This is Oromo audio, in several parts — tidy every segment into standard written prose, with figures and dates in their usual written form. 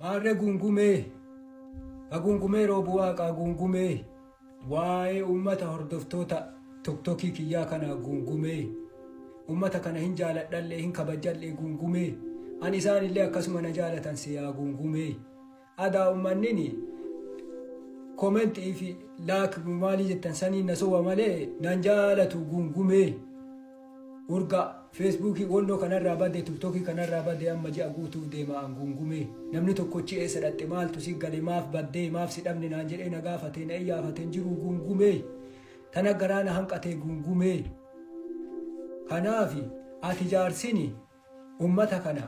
Maarree gungumee, agungumee roobuu waaqa gungumee, waa'ee uummata hordoftoota tiktokii kiyyaa kana gungumee, uummata kana hin jaaladhallee hin kabajjallee gungumee, ani isaanillee akkasuma na jaalatan siyaa gungumee. Adaa uummanni komentii fi laak maalii jettan sanii na soba malee nan jaalatu gungumee. Urga Facebookii wannoo kanarraa badde tiktokii kanarraa badde amma ji'a guutuuf deema gungumee. Namni tokkochi eessa dhaqxe maaltu si gale maaf baddee maaf si dhabne naan jedhee na gaafatee na iyyaafatee jiru gungumee. Tana garaana hanqatee gungumee. Kanaafi ati jaarsini ummata kana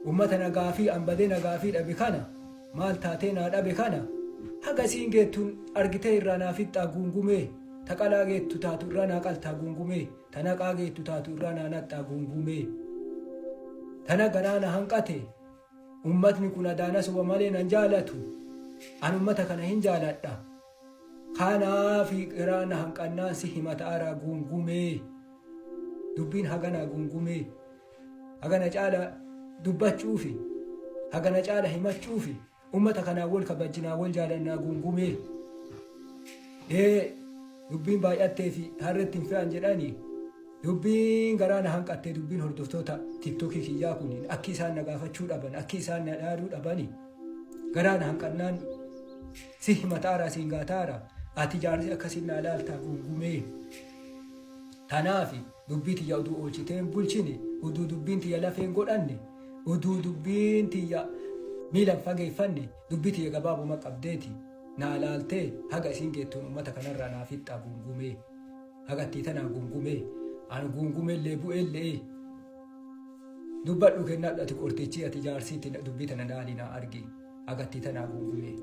ummata nagaafii ambadee nagaafii dhabe kana maal taatee naa dhabe kana haga siin geettuun argitee irraa naa fixxaa gungumee. Taqalaa geettu taatu irraa naa qaltaa gungumee. Tana qaageettu taatu irraa naa naxxaa gungumee. Tana garaana hanqate ummatni kun adaana soba malee nan jaalatu. An ummata kana hin jaaladha. Kanaafi garaana hanqannaan si himata aaraa gungumee. Dubbiin hagana gungumee. Hagana caala dubbachuufi hagana caala himachuufi ummata kanaa wal kabajjinaa wal jaalannaa gungumee. Dubbiin baay'attee fi harreetti hin fe'an jedhanii dubbiin garaana hanqattee dubbiin hordoftoota tiktokii kiyyaa kuniin akki isaan na gaafachuu dhaban akki isaan na dhaaduu dhabanii garaana hanqannaan si himataara siin gaataara ati jaarsi akkasiin na ilaaltaa gungumee. Tanaafi dubbii tiyya uduu oolchiteen bulchine uduu dubbiin tiyya lafeen godhanne uduu dubbiin tiyya miilan fageeffanne dubbii tiyya gabaabuma qabdeeti. Na ilaaltee haga isiin geettuun ummata kanarraa naa fixxaa gungumee. Hagattii tanaa gungumee. Ani gungumeellee bu'eellee. Dubbadhu kennaa dhati qortichi ati jaarsiitti dubbii tana dhaalii naa argi. Hagattii tanaa gungumee.